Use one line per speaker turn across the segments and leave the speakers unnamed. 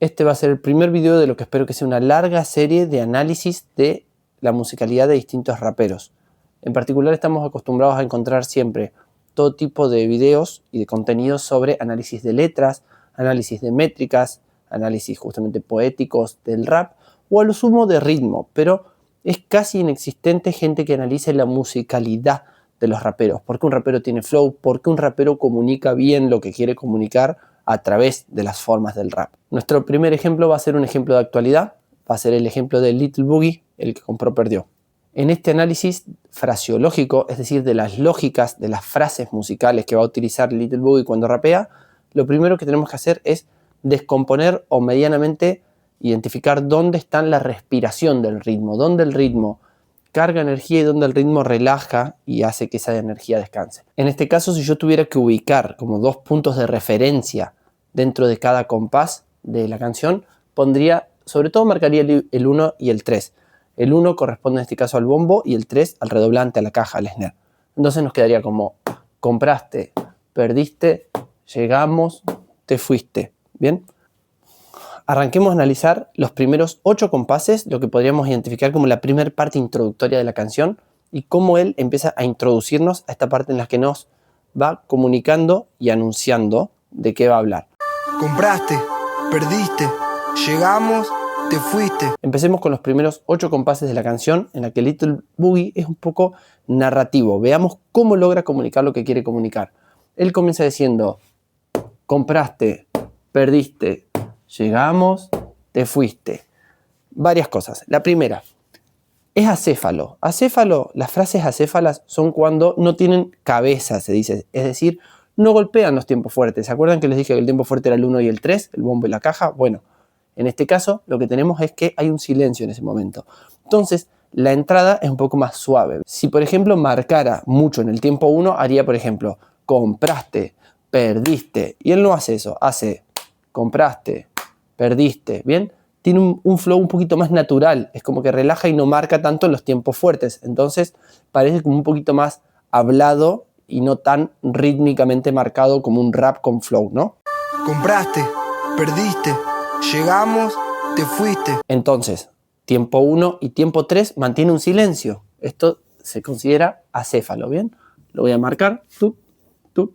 Este va a ser el primer video de lo que espero que sea una larga serie de análisis de la musicalidad de distintos raperos. En particular estamos acostumbrados a encontrar siempre todo tipo de videos y de contenidos sobre análisis de letras, análisis de métricas, análisis justamente poéticos del rap o a lo sumo de ritmo, pero es casi inexistente gente que analice la musicalidad de los raperos. ¿Por qué un rapero tiene flow? ¿Por qué un rapero comunica bien lo que quiere comunicar a través de las formas del rap? Nuestro primer ejemplo va a ser un ejemplo de actualidad, va a ser el ejemplo de Little Boogie, el que compró perdió. En este análisis fraseológico, es decir, de las lógicas, de las frases musicales que va a utilizar Little Boogie cuando rapea, lo primero que tenemos que hacer es descomponer o medianamente identificar dónde está la respiración del ritmo, dónde el ritmo carga energía y dónde el ritmo relaja y hace que esa energía descanse. En este caso, si yo tuviera que ubicar como dos puntos de referencia dentro de cada compás de la canción, sobre todo marcaría el 1 y el 3. El 1 corresponde en este caso al bombo y el 3 al redoblante, a la caja, al snare. Entonces nos quedaría como compraste, perdiste, llegamos, te fuiste. ¿Bien? Arranquemos a analizar los primeros 8 compases, lo que podríamos identificar como la primera parte introductoria de la canción y cómo él empieza a introducirnos a esta parte en la que nos va comunicando y anunciando de qué va a hablar.
Compraste, perdiste, llegamos, te fuiste.
Empecemos con los primeros 8 compases de la canción, en la que Little Boogie es un poco narrativo. Veamos cómo logra comunicar lo que quiere comunicar. Él comienza diciendo, compraste, perdiste, llegamos, te fuiste. Varias cosas. La primera, es acéfalo. Acéfalo, las frases acéfalas son cuando no tienen cabeza, se dice. Es decir, no golpean los tiempos fuertes. ¿Se acuerdan que les dije que el tiempo fuerte era el 1 y el 3, el bombo y la caja? Bueno, en este caso lo que tenemos es que hay un silencio en ese momento. Entonces, la entrada es un poco más suave. Si, por ejemplo, marcara mucho en el tiempo 1, haría, por ejemplo, compraste, perdiste. Y él no hace eso, hace compraste, perdiste, ¿bien? Tiene un flow un poquito más natural, es como que relaja y no marca tanto en los tiempos fuertes, entonces parece como un poquito más hablado y no tan rítmicamente marcado como un rap con flow, ¿no?
Compraste, perdiste, llegamos, te fuiste.
Entonces, tiempo 1 y tiempo 3 mantiene un silencio, esto se considera acéfalo, ¿bien? Lo voy a marcar, tuc, tuc,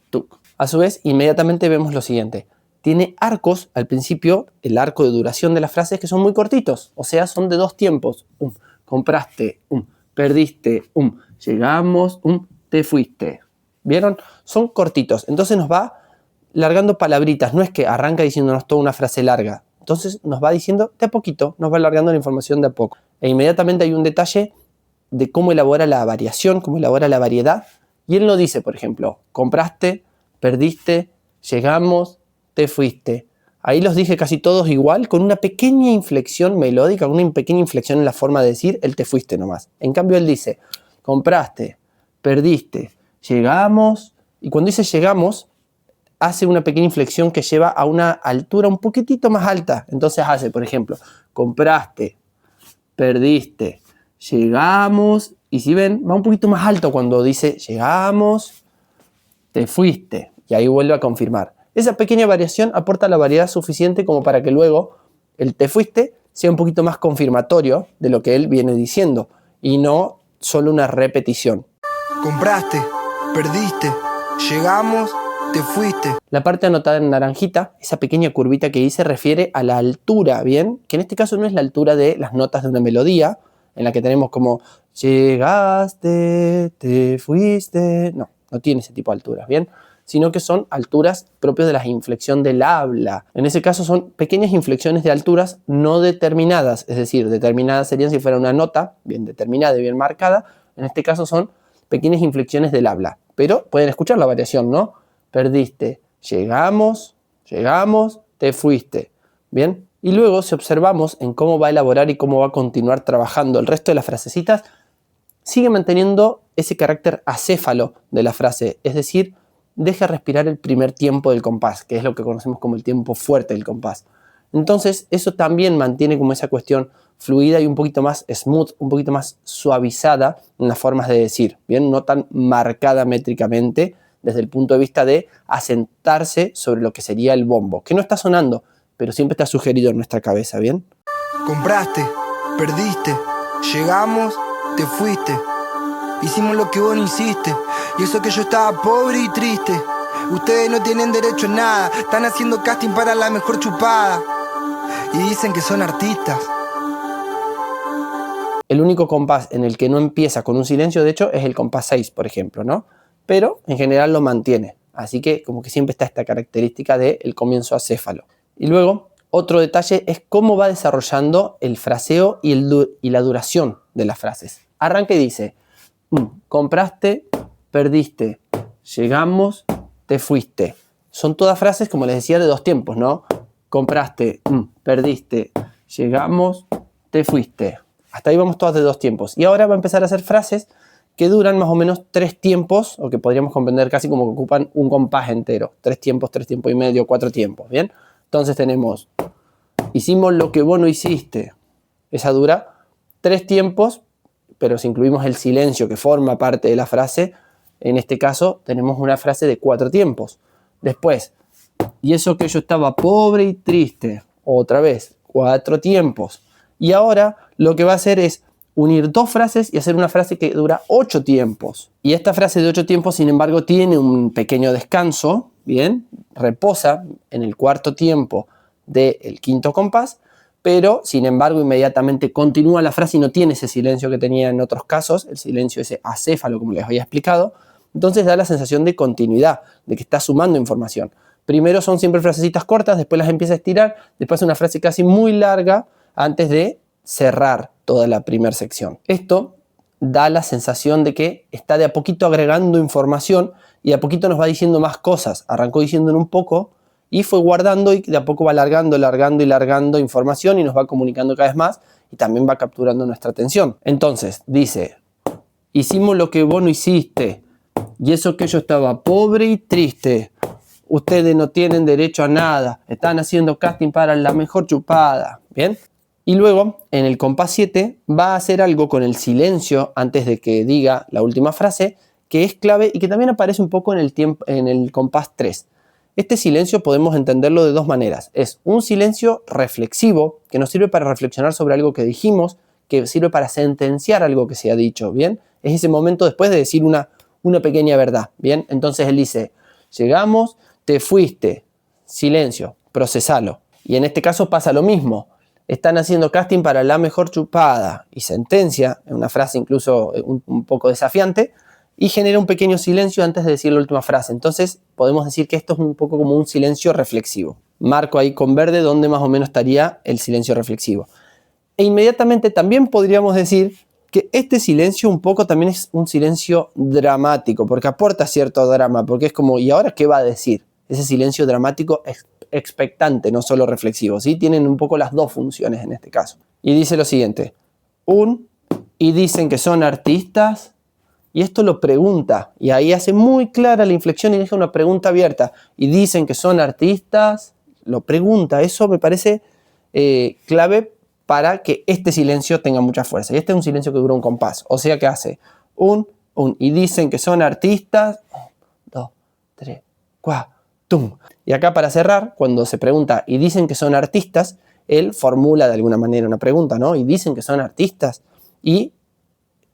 tuc. A su vez, inmediatamente vemos lo siguiente. Tiene arcos al principio, el arco de duración de las frases que son muy cortitos, o sea, son de 2 tiempos. Compraste, perdiste, llegamos, te fuiste. ¿Vieron? Son cortitos, entonces nos va largando palabritas, no es que arranca diciéndonos toda una frase larga, entonces nos va diciendo de a poquito, nos va alargando la información de a poco. E inmediatamente hay un detalle de cómo elabora la variación, cómo elabora la variedad, y él no dice, por ejemplo, compraste, perdiste, llegamos, te fuiste. Ahí los dije casi todos igual, con una pequeña inflexión melódica, una pequeña inflexión en la forma de decir el te fuiste nomás. En cambio él dice, compraste, perdiste, llegamos, y cuando dice llegamos, hace una pequeña inflexión que lleva a una altura un poquitito más alta. Entonces hace, por ejemplo, compraste, perdiste, llegamos, y si ven, va un poquito más alto cuando dice llegamos, te fuiste, y ahí vuelve a confirmar. Esa pequeña variación aporta la variedad suficiente como para que luego el te fuiste sea un poquito más confirmatorio de lo que él viene diciendo y no solo una repetición.
Compraste, perdiste, llegamos, te fuiste.
La parte anotada en naranjita, esa pequeña curvita que dice, refiere a la altura, ¿bien? Que en este caso no es la altura de las notas de una melodía, en la que tenemos como llegaste, te fuiste. No, no tiene ese tipo de alturas, ¿bien? Sino que son alturas propias de la inflexión del habla. En ese caso son pequeñas inflexiones de alturas no determinadas, es decir, determinadas serían si fuera una nota bien determinada y bien marcada. En este caso son pequeñas inflexiones del habla, pero pueden escuchar la variación, ¿no? Perdiste, llegamos, te fuiste, ¿bien? Y luego si observamos en cómo va a elaborar y cómo va a continuar trabajando el resto de las frasecitas, sigue manteniendo ese carácter acéfalo de la frase, es decir, deja respirar el primer tiempo del compás, que es lo que conocemos como el tiempo fuerte del compás. Entonces, eso también mantiene como esa cuestión fluida y un poquito más smooth, un poquito más suavizada en las formas de decir, ¿bien? No tan marcada métricamente desde el punto de vista de asentarse sobre lo que sería el bombo, que no está sonando, pero siempre está sugerido en nuestra cabeza, ¿bien?
Compraste, perdiste, llegamos, te fuiste. Hicimos lo que vos no hiciste, y eso que yo estaba pobre y triste. Ustedes no tienen derecho a nada, están haciendo casting para la mejor chupada. Y dicen que son artistas.
El único compás en el que no empieza con un silencio, de hecho, es el compás 6, por ejemplo, ¿no? Pero en general lo mantiene. Así que como que siempre está esta característica del comienzo acéfalo. Y luego, otro detalle es cómo va desarrollando el fraseo y la duración de las frases. Arranca y dice, compraste, perdiste, llegamos, te fuiste. Son todas frases, como les decía, de 2 tiempos, ¿no? Compraste, perdiste, llegamos, te fuiste. Hasta ahí vamos todas de 2 tiempos. Y ahora va a empezar a hacer frases que duran más o menos 3 tiempos, o que podríamos comprender casi como que ocupan un compás entero. 3 tiempos y medio, 4 tiempos, ¿bien? Entonces tenemos, hicimos lo que vos no hiciste. Esa dura 3 tiempos, pero si incluimos el silencio que forma parte de la frase, en este caso tenemos una frase de 4 tiempos. Después, y eso que yo estaba pobre y triste. Otra vez, 4 tiempos. Y ahora lo que va a hacer es unir 2 frases y hacer una frase que dura 8 tiempos. Y esta frase de 8 tiempos, sin embargo, tiene un pequeño descanso, ¿bien? Reposa en el 4.º tiempo del 5.º compás, pero, sin embargo, inmediatamente continúa la frase y no tiene ese silencio que tenía en otros casos, el silencio ese acéfalo, como les había explicado. Entonces da la sensación de continuidad, de que está sumando información. Primero son siempre frasecitas cortas, después las empieza a estirar, después una frase casi muy larga, antes de cerrar toda la primera sección. Esto da la sensación de que está de a poquito agregando información y de a poquito nos va diciendo más cosas. Arrancó diciéndonos un poco y fue guardando y de a poco va largando información y nos va comunicando cada vez más y también va capturando nuestra atención. Entonces dice, hicimos lo que vos no hiciste y eso que yo estaba pobre y triste. Ustedes no tienen derecho a nada, están haciendo casting para la mejor chupada, ¿bien? Y luego, en el compás 7, va a hacer algo con el silencio antes de que diga la última frase, que es clave y que también aparece un poco en el compás 3. Este silencio podemos entenderlo de 2 maneras. Es un silencio reflexivo, que nos sirve para reflexionar sobre algo que dijimos, que sirve para sentenciar algo que se ha dicho, ¿bien? Es ese momento después de decir una pequeña verdad, ¿bien? Entonces él dice, llegamos, te fuiste, silencio, procesalo. Y en este caso pasa lo mismo. Están haciendo casting para la mejor chupada y sentencia, en una frase incluso un poco desafiante, y genera un pequeño silencio antes de decir la última frase. Entonces podemos decir que esto es un poco como un silencio reflexivo. Marco ahí con verde donde más o menos estaría el silencio reflexivo. E inmediatamente también podríamos decir que este silencio un poco también es un silencio dramático, porque aporta cierto drama, porque es como, ¿y ahora qué va a decir? Ese silencio dramático es expectante, no solo reflexivo, ¿sí? Tienen un poco las 2 funciones en este caso. Y dice lo siguiente, y dicen que son artistas, y esto lo pregunta, y ahí hace muy clara la inflexión y deja una pregunta abierta, y dicen que son artistas, lo pregunta, eso me parece clave para que este silencio tenga mucha fuerza, y este es un silencio que dura un compás, o sea que hace y dicen que son artistas, 1, 2, 3, 4, tum. Y acá para cerrar, cuando se pregunta y dicen que son artistas, él formula de alguna manera una pregunta, ¿no? Y dicen que son artistas y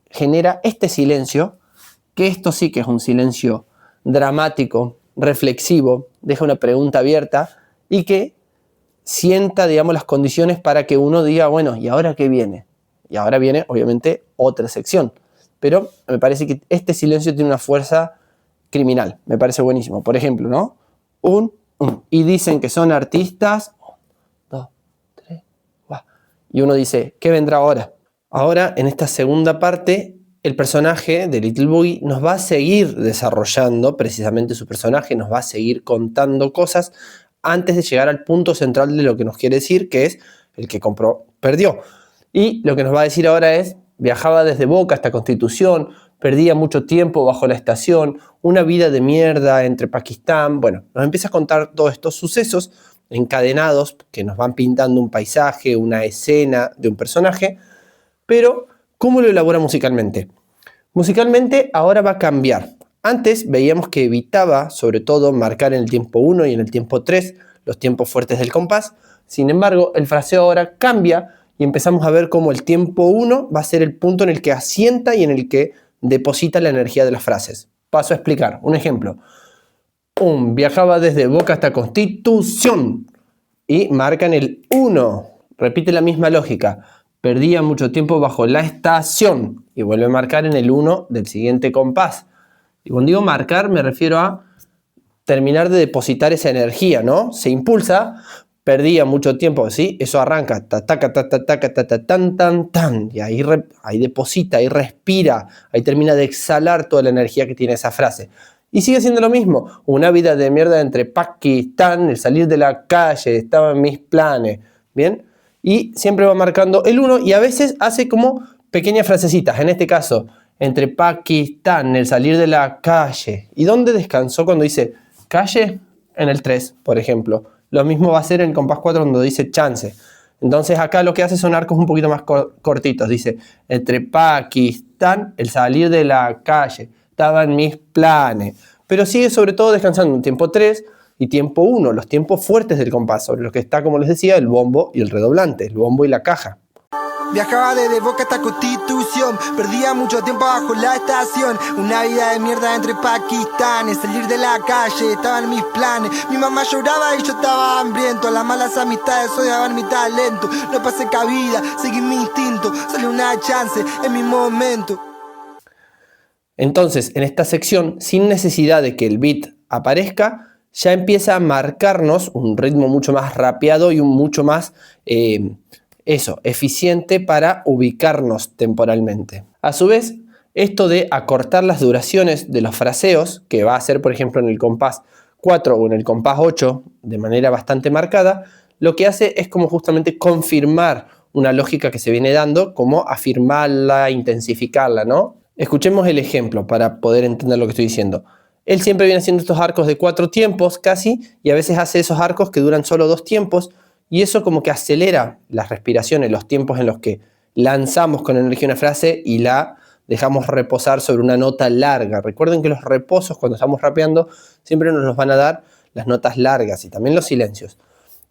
genera este silencio, que esto sí que es un silencio dramático, reflexivo, deja una pregunta abierta y que sienta, digamos, las condiciones para que uno diga, bueno, ¿y ahora qué viene? Y ahora viene, obviamente, otra sección. Pero me parece que este silencio tiene una fuerza criminal, me parece buenísimo. Por ejemplo, ¿no? Y dicen que son artistas, 1, 2, 3, 4. Y uno dice, ¿qué vendrá ahora? Ahora, en esta segunda parte, el personaje de Little Boogie nos va a seguir desarrollando precisamente su personaje, nos va a seguir contando cosas antes de llegar al punto central de lo que nos quiere decir, que es el que compró, perdió. Y lo que nos va a decir ahora es, viajaba desde Boca hasta Constitución, perdía mucho tiempo bajo la estación, una vida de mierda entre Pakistán. Bueno, nos empieza a contar todos estos sucesos encadenados que nos van pintando un paisaje, una escena de un personaje, pero ¿cómo lo elabora musicalmente? Musicalmente ahora va a cambiar. Antes veíamos que evitaba, sobre todo, marcar en el tiempo 1 y en el tiempo 3 los tiempos fuertes del compás, Sin embargo, el fraseo ahora cambia y empezamos a ver cómo el tiempo 1 va a ser el punto en el que asienta y en el que deposita la energía de las frases. Paso a explicar. Un ejemplo. Viajaba desde Boca hasta Constitución. Y marcan el 1. Repite la misma lógica. Perdía mucho tiempo bajo la estación. Y vuelve a marcar en el 1 del siguiente compás. Y cuando digo marcar me refiero a terminar de depositar esa energía, ¿no? Se impulsa, perdía mucho tiempo, ¿sí? Eso arranca, tan, y ahí deposita, ahí respira, ahí termina de exhalar toda la energía que tiene esa frase. Y sigue siendo lo mismo, una vida de mierda entre Pakistán, el salir de la calle, estaba en mis planes, ¿bien? Y siempre va marcando el 1 y a veces hace como pequeñas frasecitas, en este caso, entre Pakistán, el salir de la calle. ¿Y dónde descansó cuando dice calle? En el 3, por ejemplo. Lo mismo va a ser en el compás 4 cuando dice chance. Entonces acá lo que hace son arcos un poquito más cortitos. Dice, entre Pakistán, el salir de la calle. Estaba en mis planes. Pero sigue sobre todo descansando en tiempo 3 y tiempo 1, los tiempos fuertes del compás, sobre los que está, como les decía, el bombo y el redoblante, el bombo y la caja.
Viajaba desde Boca hasta Constitución, perdía mucho tiempo bajo la estación. Una vida de mierda entre Pakistanes, salir de la calle, estaban mis planes. Mi mamá lloraba y yo estaba hambriento, las malas amistades odiaban mi talento. No pasé cabida, seguí mi instinto, salió una chance en mi momento.
Entonces, en esta sección, sin necesidad de que el beat aparezca, ya empieza a marcarnos un ritmo mucho más rapeado y un mucho más eficiente para ubicarnos temporalmente. A su vez, esto de acortar las duraciones de los fraseos, que va a ser por ejemplo en el compás 4 o en el compás 8 de manera bastante marcada, lo que hace es como justamente confirmar una lógica que se viene dando, como afirmarla, intensificarla, ¿no? Escuchemos el ejemplo para poder entender lo que estoy diciendo. Él siempre viene haciendo estos arcos de 4 tiempos casi, y a veces hace esos arcos que duran solo 2 tiempos, y eso como que acelera las respiraciones, los tiempos en los que lanzamos con energía una frase y la dejamos reposar sobre una nota larga. Recuerden que los reposos cuando estamos rapeando siempre nos los van a dar las notas largas y también los silencios.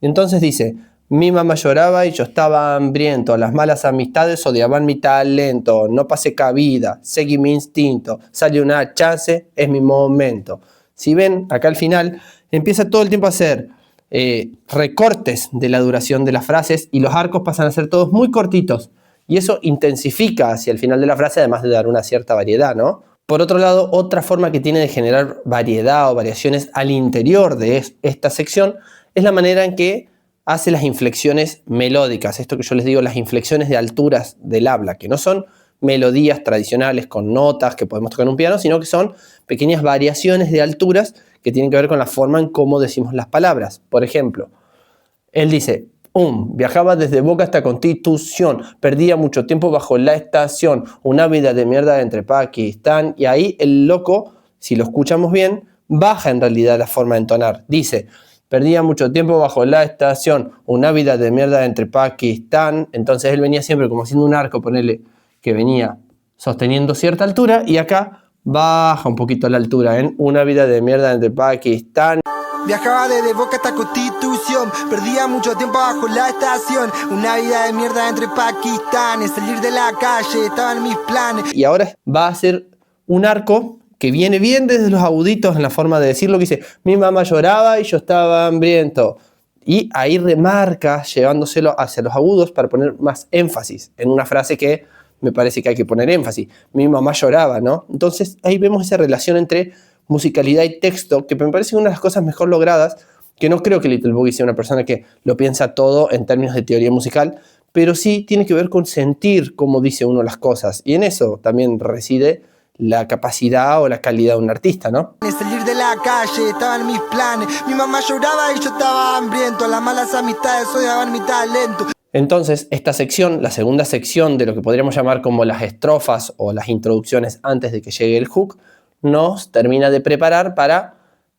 Entonces dice, mi mamá lloraba y yo estaba hambriento, las malas amistades odiaban mi talento, no pasé cabida, seguí mi instinto, salió una chance, es mi momento. Si ven, acá al final empieza todo el tiempo a hacer recortes de la duración de las frases y los arcos pasan a ser todos muy cortitos y eso intensifica hacia el final de la frase, además de dar una cierta variedad, ¿no? Por otro lado, otra forma que tiene de generar variedad o variaciones al interior de esta sección es la manera en que hace las inflexiones melódicas, esto que yo les digo, las inflexiones de alturas del habla, que no son melodías tradicionales con notas que podemos tocar en un piano, sino que son pequeñas variaciones de alturas que tienen que ver con la forma en cómo decimos las palabras. Por ejemplo, él dice, viajaba desde Boca hasta Constitución, perdía mucho tiempo bajo la estación, una vida de mierda entre Pakistán, y ahí el loco, si lo escuchamos bien, baja en realidad la forma de entonar. Dice, perdía mucho tiempo bajo la estación, una vida de mierda entre Pakistán. Entonces él venía siempre como haciendo un arco, ponerle que venía sosteniendo cierta altura, y acá baja un poquito la altura en una vida de mierda entre Pakistán.
Viajaba desde Boca hasta Constitución, perdía mucho tiempo bajo la estación. Una vida de mierda entre Pakistán, salir de la calle, estaban mis planes.
Y ahora va a ser un arco que viene bien desde los aguditos en la forma de decirlo, que dice, mi mamá lloraba y yo estaba hambriento. Y ahí remarca, llevándoselo hacia los agudos para poner más énfasis en una frase que me parece que hay que poner énfasis. Mi mamá lloraba, ¿no? Entonces ahí vemos esa relación entre musicalidad y texto, que me parece una de las cosas mejor logradas, que no creo que Little Boogie sea una persona que lo piensa todo en términos de teoría musical, pero sí tiene que ver con sentir cómo dice uno las cosas, y en eso también reside la capacidad o la calidad de un artista, ¿no?
Salir de la calle, estaban mis planes, mi mamá lloraba y yo estaba hambriento, las malas amistades odiaban mi talento.
Entonces, esta sección, la segunda sección de lo que podríamos llamar como las estrofas o las introducciones antes de que llegue el hook, nos termina de preparar para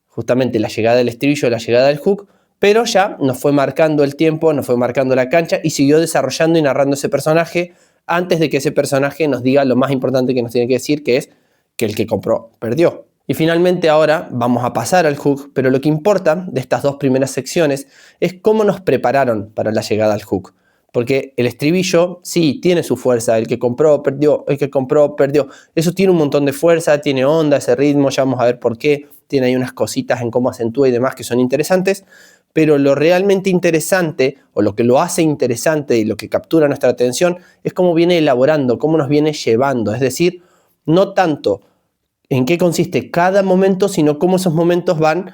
justamente la llegada del estribillo, la llegada del hook, pero ya nos fue marcando el tiempo, nos fue marcando la cancha y siguió desarrollando y narrando ese personaje antes de que ese personaje nos diga lo más importante que nos tiene que decir, que es que el que compró perdió. Y finalmente ahora vamos a pasar al hook, pero lo que importa de estas dos primeras secciones es cómo nos prepararon para la llegada al hook. Porque el estribillo sí tiene su fuerza, el que compró, perdió, el que compró, perdió. Eso tiene un montón de fuerza, tiene onda, ese ritmo, ya vamos a ver por qué. Tiene ahí unas cositas en cómo acentúa y demás que son interesantes. Pero lo realmente interesante, o lo que lo hace interesante y lo que captura nuestra atención, es cómo viene elaborando, cómo nos viene llevando. Es decir, no tanto en qué consiste cada momento, sino cómo esos momentos van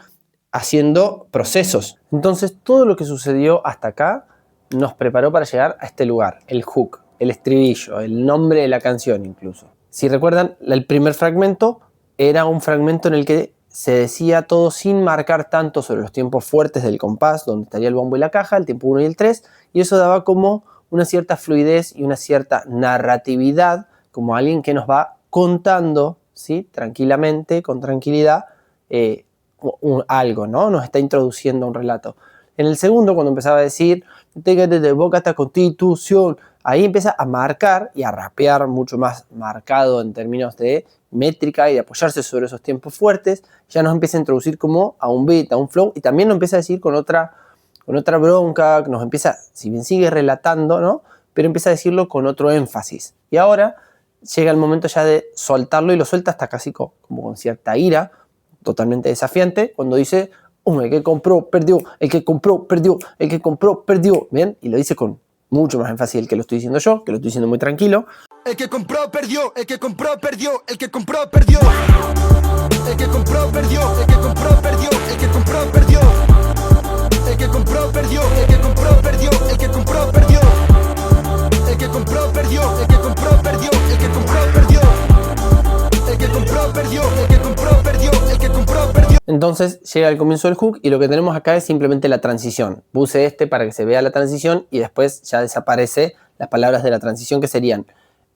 haciendo procesos. Entonces, todo lo que sucedió hasta acá nos preparó para llegar a este lugar, el hook, el estribillo, el nombre de la canción incluso. Si recuerdan, el primer fragmento era un fragmento en el que se decía todo sin marcar tanto sobre los tiempos fuertes del compás, donde estaría el bombo y la caja, el tiempo 1 y el 3, y eso daba como una cierta fluidez y una cierta narratividad, como alguien que nos va contando, ¿sí?, tranquilamente, con tranquilidad, algo, ¿no? Nos está introduciendo un relato. En el segundo, cuando empezaba a decir de boca hasta Constitución, ahí empieza a marcar y a rapear mucho más marcado en términos de métrica y de apoyarse sobre esos tiempos fuertes. Ya nos empieza a introducir como a un beat, a un flow, y también nos empieza a decir con otra bronca, nos empieza, si bien sigue relatando, ¿no?, pero empieza a decirlo con otro énfasis. Y ahora llega el momento ya de soltarlo, y lo suelta hasta casi como con cierta ira, totalmente desafiante, cuando dice: el que compró, perdió, el que compró, perdió, el que compró, perdió. ¿Bien? Y lo dice con mucho más énfasis el que lo estoy diciendo yo, que lo estoy diciendo muy tranquilo.
El que compró, perdió, el que compró, perdió, el que compró, perdió. El que compró, perdió, el que compró, perdió, el que compró, perdió. El que compró, perdió, el que compró, perdió, el que compró, perdió. El que compró, perdió, el que compró, perdió, el que compró, perdió. El que compró, perdió, el que compró, perdió, el que compró, perdió.
Entonces llega el comienzo del hook y lo que tenemos acá es simplemente la transición. Puse para que se vea la transición y después ya desaparece las palabras de la transición, que serían: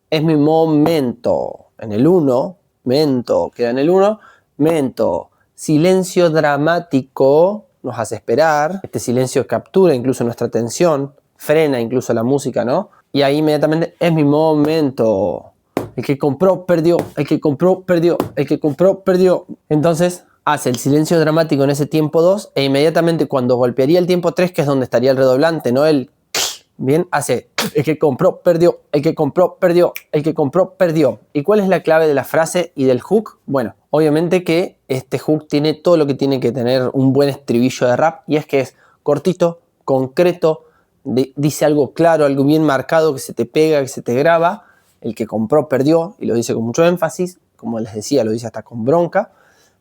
es mi momento. En el 1, mento, queda en el 1, mento. Silencio dramático, nos hace esperar. Este silencio captura incluso nuestra atención, frena incluso la música, ¿no? Y ahí inmediatamente: es mi momento. El que compró, perdió. El que compró, perdió. El que compró, perdió. Entonces hace el silencio dramático en ese tiempo 2 e inmediatamente cuando golpearía el tiempo 3, que es donde estaría el redoblante, ¿no? Bien, hace: el que compró, perdió. El que compró, perdió. El que compró, perdió. ¿Y cuál es la clave de la frase y del hook? Bueno, obviamente que este hook tiene todo lo que tiene que tener un buen estribillo de rap, y es que es cortito, concreto, dice algo claro, algo bien marcado, que se te pega, que se te graba. El que compró, perdió, y lo dice con mucho énfasis, como les decía, lo dice hasta con bronca.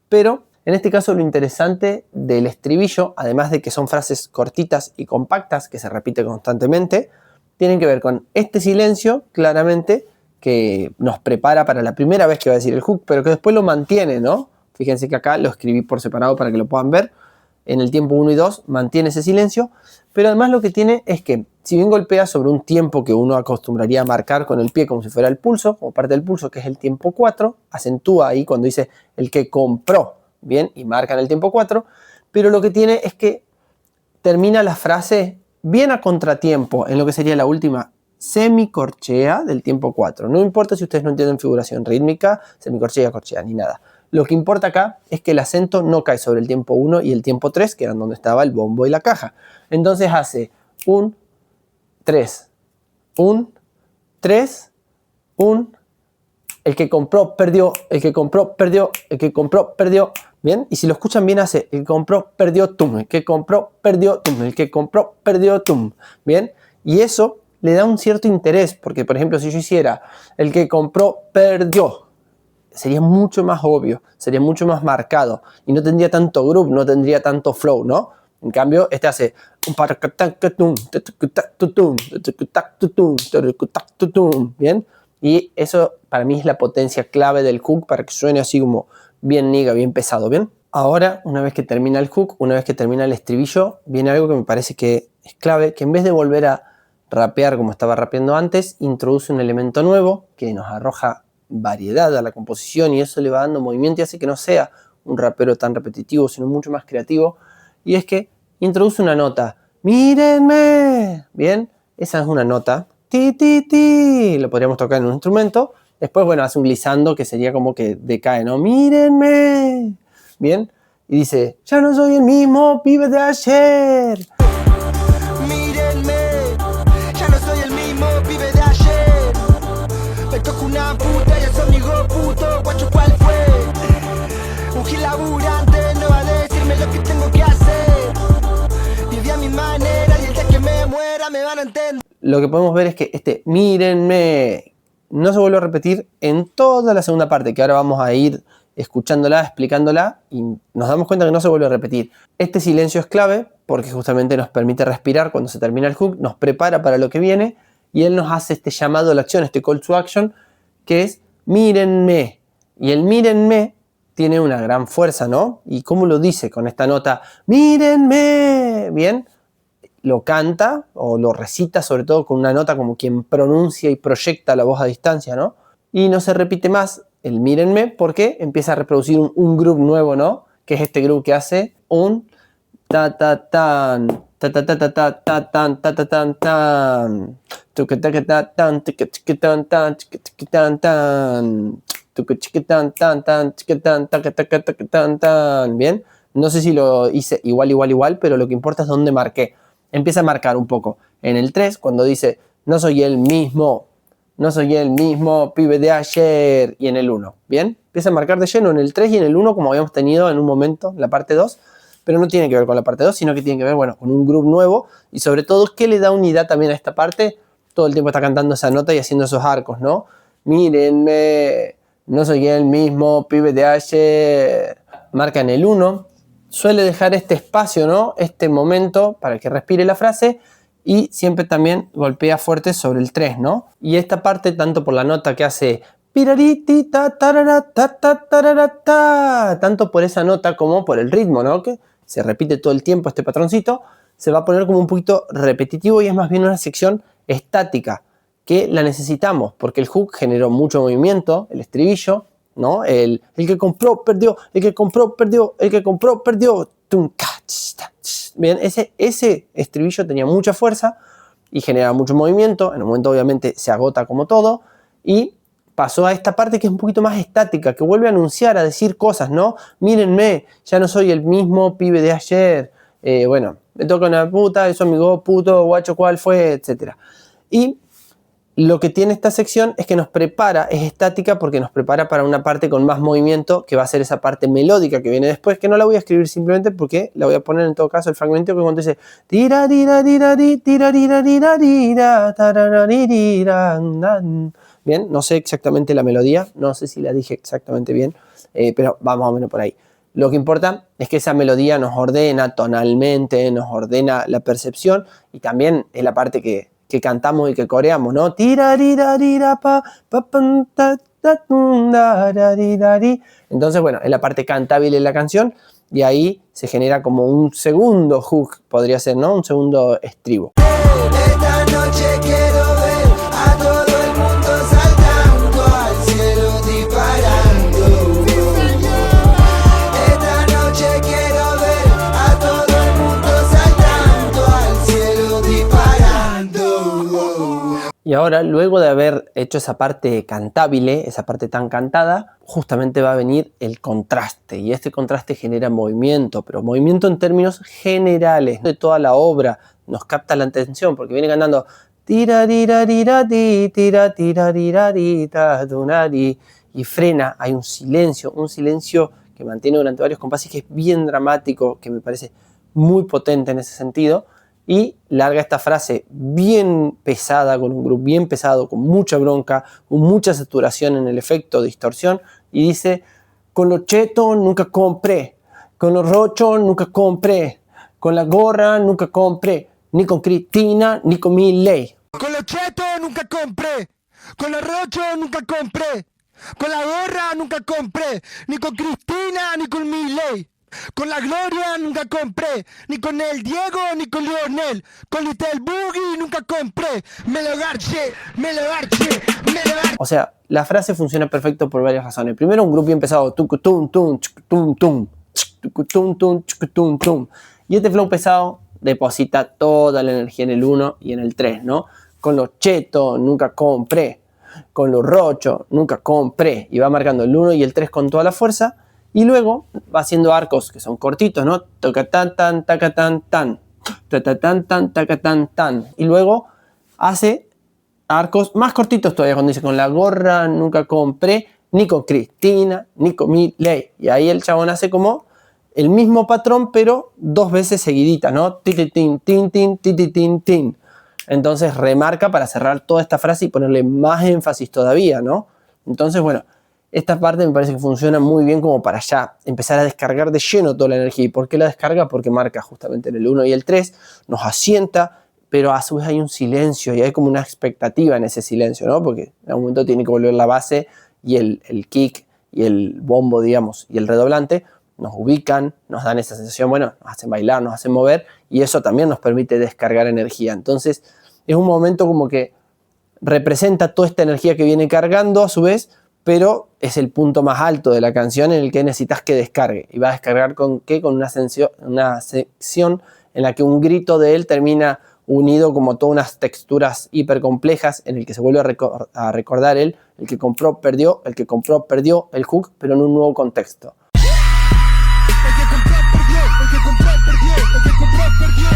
Pero en este caso lo interesante del estribillo, además de que son frases cortitas y compactas que se repiten constantemente, tienen que ver con este silencio, claramente, que nos prepara para la primera vez que va a decir el hook, pero que después lo mantiene, ¿no? Fíjense que acá lo escribí por separado para que lo puedan ver. En el tiempo 1 y 2 mantiene ese silencio, pero además lo que tiene es que, si bien golpea sobre un tiempo que uno acostumbraría a marcar con el pie como si fuera el pulso, como parte del pulso, que es el tiempo 4, acentúa ahí cuando dice el que compró, bien, y marca en el tiempo 4, pero lo que tiene es que termina la frase bien a contratiempo en lo que sería la última semicorchea del tiempo 4. No importa si ustedes no entienden figuración rítmica, semicorchea, corchea, ni nada. Lo que importa acá es que el acento no cae sobre el tiempo 1 y el tiempo 3, que eran donde estaba el bombo y la caja. Entonces hace 1, 3, 1, 3, 1. El que compró, perdió. El que compró, perdió. El que compró, perdió. Bien, y si lo escuchan bien hace: el que compró, perdió, tum. El que compró, perdió, tum. El que compró, perdió, tum. Bien, y eso le da un cierto interés, porque por ejemplo si yo hiciera el que compró, perdió, sería mucho más obvio, sería mucho más marcado y no tendría tanto groove, no tendría tanto flow, ¿no? En cambio, este hace bien, y eso para mí es la potencia clave del hook para que suene así como bien nigga, bien pesado, ¿bien? Ahora, una vez que termina el hook, una vez que termina el estribillo, viene algo que me parece que es clave, que en vez de volver a rapear como estaba rapeando antes, introduce un elemento nuevo que nos arroja variedad a la composición, y eso le va dando movimiento y hace que no sea un rapero tan repetitivo, sino mucho más creativo. Y es que introduce una nota: mírenme, bien, esa es una nota, ti ti ti, lo podríamos tocar en un instrumento, Después, bueno, hace un glissando que sería como que decae, ¿no? Mírenme. Bien. Y dice, ya no soy el mismo pibe de ayer.
Mírenme, ya no soy el mismo pibe de ayer. Me cojo una puta y es amigo puto, guacho, ¿cuál fue? Un gil laburante no va a decirme lo que tengo que hacer. Viví a mi manera y el día que me muera me van a entender.
Lo que podemos ver es que mírenme no se vuelve a repetir en toda la segunda parte, que ahora vamos a ir escuchándola, explicándola, y nos damos cuenta que no se vuelve a repetir. Este silencio es clave porque justamente nos permite respirar cuando se termina el hook, nos prepara para lo que viene, y él nos hace este llamado a la acción, este call to action, que es mírenme. Y el mírenme tiene una gran fuerza, ¿no? ¿Y cómo lo dice con esta nota? ¡Mírenme! Bien, lo canta o lo recita sobre todo con una nota como quien pronuncia y proyecta la voz a distancia, ¿no? Y no se repite más el mírenme porque empieza a reproducir un groove nuevo, ¿no? Que es este groove que hace un ta ta tan ta ta ta ta ta ta tan ta ta tan tan tuque taque ta tan tique tique tan tan tique tique tan tan tuque tique tan tan tan tique tan taque taque taque tan tan. Bien, no sé si lo hice igual, pero lo que importa es dónde marqué. Empieza a marcar un poco en el 3 cuando dice no soy el mismo pibe de ayer, y en el 1, ¿bien? Empieza a marcar de lleno en el 3 y en el 1 como habíamos tenido en un momento en la parte 2, pero no tiene que ver con la parte 2, sino que tiene que ver, bueno, con un groove nuevo, y sobre todo, ¿qué le da unidad también a esta parte? Todo el tiempo está cantando esa nota y haciendo esos arcos, ¿no? Mírenme, no soy el mismo pibe de ayer. Marca en el 1, suele dejar este espacio, ¿no? Este momento para que respire la frase, y siempre también golpea fuerte sobre el 3, ¿no? Y esta parte, tanto por la nota que hace tanto por esa nota como por el ritmo, ¿no? Que se repite todo el tiempo este patroncito, se va a poner como un poquito repetitivo y es más bien una sección estática que la necesitamos porque el hook generó mucho movimiento, el estribillo, ¿no? El que compró, perdió, el que compró, perdió, el que compró, perdió. Bien, ese estribillo tenía mucha fuerza y genera mucho movimiento. En un momento obviamente se agota como todo y pasó a esta parte que es un poquito más estática, que vuelve a anunciar, a decir cosas, ¿no? Mírenme, ya no soy el mismo pibe de ayer. Bueno, me toca una puta, eso amigo puto, guacho, ¿cuál fue? Etcétera. Y lo que tiene esta sección es que nos prepara, es estática porque nos prepara para una parte con más movimiento, que va a ser esa parte melódica que viene después, que no la voy a escribir simplemente porque la voy a poner en todo caso el fragmento que cuando dice bien, no sé exactamente la melodía, no sé si la dije exactamente bien, pero va más o menos por ahí. Lo que importa es que esa melodía nos ordena tonalmente, nos ordena la percepción, y también es la parte que cantamos y que coreamos, ¿no? Entonces, bueno, es la parte cantable de la canción, y ahí se genera como un segundo hook, podría ser, ¿no? Un segundo estribo.
Esta noche quiero ver a todo el mundo saltando al cielo disparando. Esta noche quiero ver a todo el mundo saltando al cielo disparando.
Y ahora, luego de haber hecho esa parte cantable, esa parte tan cantada, justamente va a venir el contraste. Y este contraste genera movimiento, pero movimiento en términos generales de toda la obra. Nos capta la atención porque viene cantando y frena, hay un silencio que mantiene durante varios compases, que es bien dramático, que me parece muy potente en ese sentido, y larga esta frase bien pesada, con un groove bien pesado, con mucha bronca, con mucha saturación en el efecto de distorsión, y dice: con los chetos nunca compré, con los rochos nunca compré, con la gorra nunca compré, ni con Cristina ni con Milei.
Con los chetos nunca compré, con los rochos nunca compré, con la gorra nunca compré, ni con Cristina ni con Milei. Con la Gloria nunca compré, ni con el Diego ni con Lionel, con Little Boogie nunca compré, me lo garché.
O sea, la frase funciona perfecto por varias razones. Primero, un grupo bien pesado, tucutum, tum, chucutum, tum, tucutum, tum, chucutum, tum. Y este flow pesado deposita toda la energía en el 1 y en el 3, ¿no? Con los chetos nunca compré, con lo rocho, nunca compré. Y va marcando el 1 y el 3 con toda la fuerza. Y luego va haciendo arcos que son cortitos, ¿no? Toca tan, tan, taca tan, tan. Ta tan, tan, taca tan, tan. Y luego hace arcos más cortitos todavía cuando dice con la gorra nunca compré, ni con Cristina, ni con Milei. Y ahí el chabón hace como el mismo patrón, pero 2 veces seguidita, ¿no? Tin, tin, tin, tin, tin. Entonces remarca para cerrar toda esta frase y ponerle más énfasis todavía, ¿no? Entonces, bueno, esta parte me parece que funciona muy bien como para ya empezar a descargar de lleno toda la energía. ¿Y por qué la descarga? Porque marca justamente en el 1 y el 3, nos asienta, pero a su vez hay un silencio y hay como una expectativa en ese silencio, ¿no? Porque en algún momento tiene que volver la base y el kick y el bombo, digamos, y el redoblante, nos ubican, nos dan esa sensación, bueno, nos hacen bailar, nos hacen mover y eso también nos permite descargar energía. Entonces es un momento como que representa toda esta energía que viene cargando a su vez, pero es el punto más alto de la canción en el que necesitas que descargue. Y va a descargar con ¿qué? Con una sección en la que un grito de él termina unido como todas unas texturas hiper complejas en el que se vuelve a recordar él, el que compró perdió, el que compró perdió el hook, pero en un nuevo contexto.
El que compró perdió, el que compró perdió, el que compró perdió.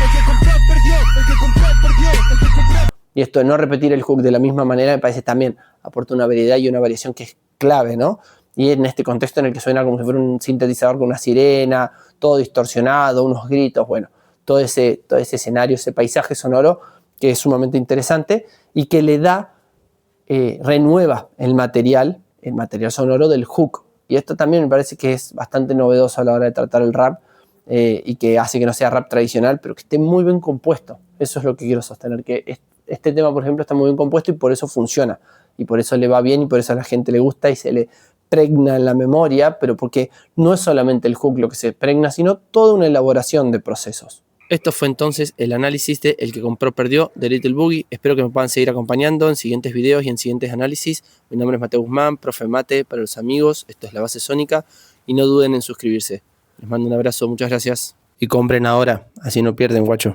El que compró perdió, el que compró perdió, el que compró.
Y esto de no repetir el hook de la misma manera me parece también aporta una variedad y una variación que es clave, ¿no? Y en este contexto en el que suena como si fuera un sintetizador con una sirena, todo distorsionado, unos gritos, bueno, todo ese escenario, ese paisaje sonoro que es sumamente interesante y que le da, renueva el material sonoro del hook. Y esto también me parece que es bastante novedoso a la hora de tratar el rap y que hace que no sea rap tradicional, pero que esté muy bien compuesto. Eso es lo que quiero sostener, que este tema, por ejemplo, está muy bien compuesto y por eso funciona. Y por eso le va bien y por eso a la gente le gusta y se le pregna en la memoria, pero porque no es solamente el hook lo que se pregna, sino toda una elaboración de procesos. Esto fue entonces el análisis de El que compró perdió de Little Boogie. Espero que me puedan seguir acompañando en siguientes videos y en siguientes análisis. Mi nombre es Mateo Guzmán, profe Mate para los amigos. Esto es La Base Sónica y no duden en suscribirse. Les mando un abrazo, muchas gracias. Y compren ahora, así no pierden, guacho.